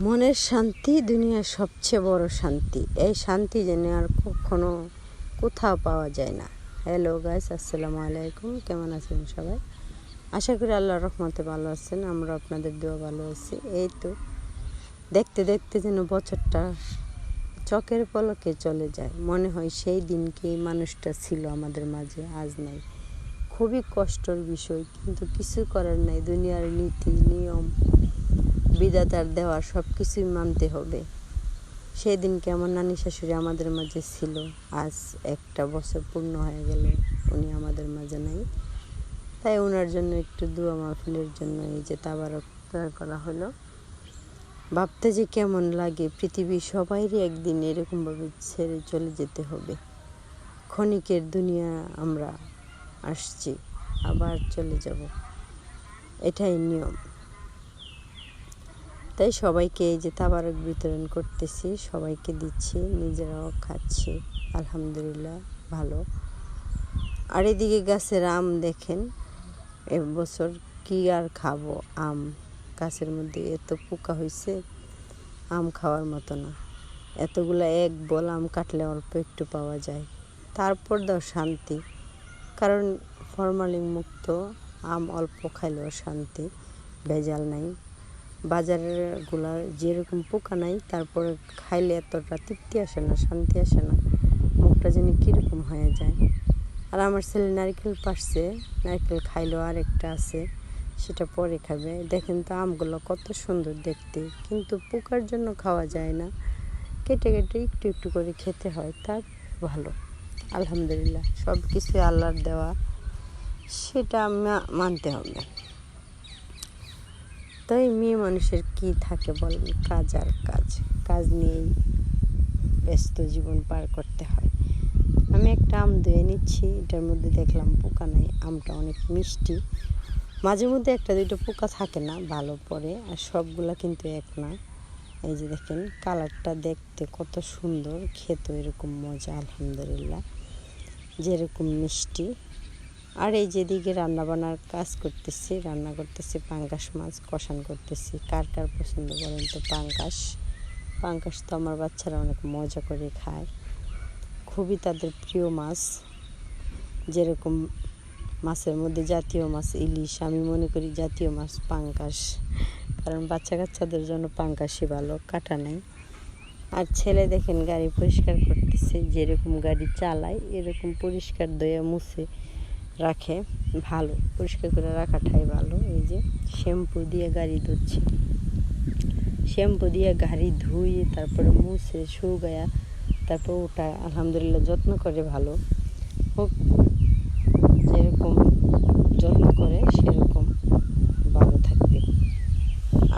মনের শান্তি দুনিয়ার সবচেয়ে বড় শান্তি। এই শান্তি যেন আর কখনো কোথাও পাওয়া যায় না। হ্যালো গাইস, আসসালামু আলাইকুম। কেমন আছেন সবাই? আশা করি আল্লাহর রহমতে ভালো আছেন। আমরা আপনাদের দোয়া ভালো আছি। এই তো দেখতে দেখতে যেন বছরটা চোখের পলকে চলে যায়। মনে হয় সেই দিনকে মানুষটা ছিল আমাদের মাঝে, আজ নাই। খুবই কষ্টের বিষয়, কিন্তু কিছু করার নাই। দুনিয়ার নীতি নিয়ম বিধাতার দেওয়া সব কিছুই মানতে হবে। সেদিনকে আমার নানি শাশুড়ি আমাদের মাঝে ছিল, আজ একটা বছর পূর্ণ হয়ে গেল উনি আমাদের মাঝে নাই। তাই ওনার জন্য একটু দোয়া মাহফিলের জন্য এই যে তাবারক করা হলো। ভাবতে যে কেমন লাগে, পৃথিবীর সবাইরই একদিন এরকমভাবে ছেড়ে চলে যেতে হবে। ক্ষণিকের দুনিয়া আমরা আসছি, আবার চলে যাব, এটাই নিয়ম। তাই সবাইকে এই যে তাবারক বিতরণ করতেছি, সবাইকে দিচ্ছি, নিজেরাও খাচ্ছি। আলহামদুলিল্লাহ ভালো। আর এদিকে গাছের আম দেখেন, এবছর কি আর খাবো আম। গাছের মধ্যে এত পোকা হয়েছে, আম খাওয়ার মতো না। এতগুলা এক বল আম কাটলে অল্প একটু পাওয়া যায়, তারপর দাও শান্তি। কারণ ফরমালিন মুক্ত আম, অল্প খাইলেও শান্তি, ভেজাল নাই। বাজারের গুলা যেরকম পোকা নাই, তারপরে খাইলে এতটা তৃপ্তি আসে না, শান্তি আসে না, মুখটা যেন কীরকম হয়ে যায়। আর আমার ছেলে নারকেল পাড়ছে, নারকেল খাইলো, আর একটা আছে সেটা পরে খাবে। দেখেন তো আমগুলো কত সুন্দর দেখতে, কিন্তু পোকার জন্য খাওয়া যায় না। কেটে কেটে একটু একটু করে খেতে হয়, তার ভালো। আলহামদুলিল্লাহ, সব কিছু আল্লাহর দেওয়া, সেটা মানতে হবে। তাই মেয়ে মানুষের কি থাকে বলেন, কাজ আর কাজ, কাজ নিয়েই ব্যস্ত জীবন পার করতে হয়। আমি একটা আম ধুয়ে নিচ্ছি, এটার মধ্যে দেখলাম পোকা নাই, আমটা অনেক মিষ্টি। মাঝে মধ্যে একটা দুটো পোকা থাকে না, ভালো পড়ে, আর সবগুলা কিন্তু এক না। এই যে দেখেন কালারটা দেখতে কত সুন্দর, খেতে এরকম মজা। আলহামদুলিল্লাহ, যেরকম মিষ্টি। আর এই যেদিকে রান্নাবান্নার কাজ করতেছি, রান্না করতেছি পাঙ্গাস মাছ, কষান করতেছি। কার কার পছন্দ করেন তো পাঙ্গাস? পাঙ্গাস তো আমার বাচ্চারা অনেক মজা করে খায়, খুবই তাদের প্রিয় মাছ। যেরকম মাছের মধ্যে জাতীয় মাছ ইলিশ, আমি মনে করি জাতীয় মাছ পাঙ্গাস, কারণ বাচ্চা কাচ্চাদের জন্য পাঙ্গাসই ভালো, কাটা নেই। আর ছেলে দেখেন গাড়ি পরিষ্কার করতেছে, যেরকম গাড়ি চালায় এরকম পরিষ্কার ধুয়ে মুছে রাখে, ভালো। পরিষ্কার করে রাখাটাই ভালো। এই যে শ্যাম্পু দিয়ে গাড়ি ধুচ্ছে, শ্যাম্পু দিয়ে গাড়ি ধুয়ে তারপরে মুছে শুকায়া তারপর ওটা আলহামদুলিল্লাহ যত্ন করে, ভালো হোক। যেরকম যত্ন করে সেরকম ভালো থাকবে।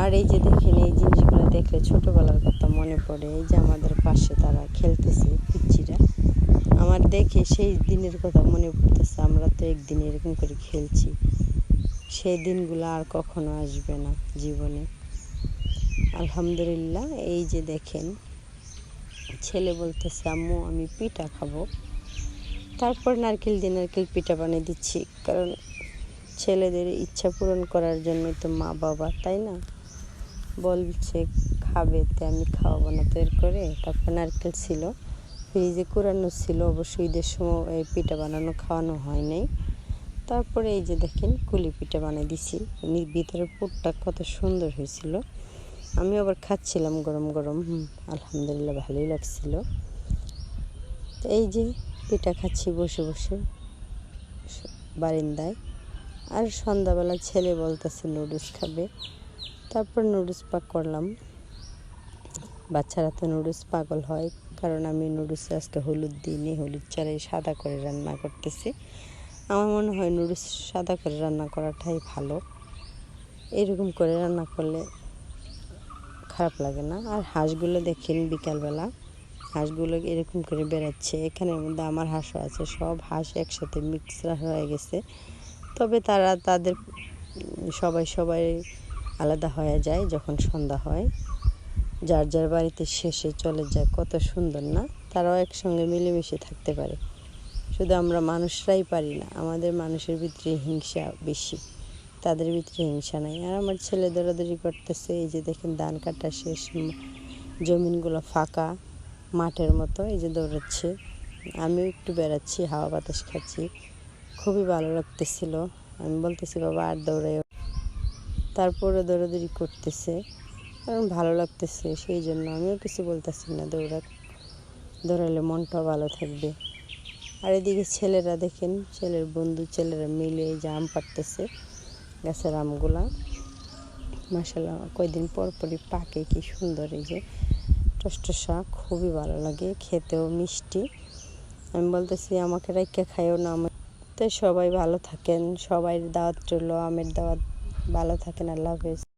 আর এই যে দেখেন, এই জিনিসগুলো দেখলে ছোটোবেলার কথা মনে পড়ে। এই যে আমাদের পাশে তারা খেলতেছে পিচ্চিরা, আমার দেখে সেই দিনের কথা মনে পড়তেছে। আমরা তো একদিন এরকম করে খেলছি, সেই দিনগুলো আর কখনো আসবে না জীবনে। আলহামদুলিল্লাহ। এই যে দেখেন ছেলে বলতেছে আম্মু আমি পিঠা খাবো, তারপর নারকেল দিয়ে নারকেল পিঠা বানিয়ে দিচ্ছি, কারণ ছেলেদের ইচ্ছা পূরণ করার জন্য তো মা বাবা, তাই না? বলছে খাবে, তো আমি খাওয়াবো না তৈরি করে। তারপর নারকেল ছিল ফ্রিজে কুড়ানো ছিল, অবশ্যই ঈদের সময় এই পিঠা বানানো খাওয়ানো হয় নাই। তারপরে এই যে দেখেন কুলি পিঠা বানিয়ে দিছি, ভিতরের পুরটা কত সুন্দর হয়েছিল। আমি আবার খাচ্ছিলাম গরম গরম, আলহামদুলিল্লাহ ভালোই লাগছিল। এই যে পিঠা খাচ্ছি বসে বসে বারান্দায়। আর সন্ধ্যাবেলা ছেলে বলতেছে নুডলস খাবে, তারপর নুডলস পাক করলাম। বাচ্চারা তো নুডলস পাগল হয়, কারণ আমি নুডলসে আজকে হলুদ দিইনি, হলুদ ছাড়াই সাদা করে রান্না করতেছি। আমার মনে হয় নুডলস সাদা করে রান্না করাটাই ভালো, এরকম করে রান্না করলে খারাপ লাগে না। আর হাঁসগুলো দেখেন বিকালবেলা, হাঁসগুলো এরকম করে বেড়াচ্ছে। এখানের মধ্যে আমার হাঁসও আছে, সব হাঁস একসাথে মিক্সড হয়ে গেছে। তবে তারা তাদের সবাই আলাদা হয়ে যায় যখন সন্ধ্যা হয়, যার যার বাড়িতে শেষে চলে যায়। কত সুন্দর না? তারাও একসঙ্গে মিলেমিশে থাকতে পারে। শুধু আমরা মানুষরাই পারি না, আমাদের মানুষের ভিতরে হিংসা বেশি, তাদের ভিতরে হিংসা নাই। আর আমার ছেলে দৌড়াদৌড়ি করতেছে, এই যে দেখেন ধান কাটা শেষ, জমিনগুলো ফাঁকা মাঠের মতো, এই যে দৌড়াচ্ছে। আমিও একটু বেড়াচ্ছি, হাওয়া বাতাস খাচ্ছি, খুবই ভালো লাগতেছিল। আমি বলতেছি বাবা আর দৌড়াই, তারপরে দৌড়াদৌড়ি করতেছে, কারণ ভালো লাগতেছে, সেই জন্য আমিও কিছু বলতেছি না। দৌড়ালে মনটাও ভালো থাকবে। আর এদিকে ছেলেরা দেখেন, ছেলের বন্ধু ছেলেরা মিলে এই যে আম পাড়তেছে, গাছের আমগুলা মাশাআল্লাহ কয়দিন পর পরই পাকে, কি সুন্দর, এই যে টসটসা, খুবই ভালো লাগে, খেতেও মিষ্টি। আমি বলতেছি আমাকে রাইখা খাইও না। তো সবাই ভালো থাকেন, সবাই দাওয়াত রইল, আমের দাওয়াত। ভালো থাকেন, আল্লাহ হাফেজ।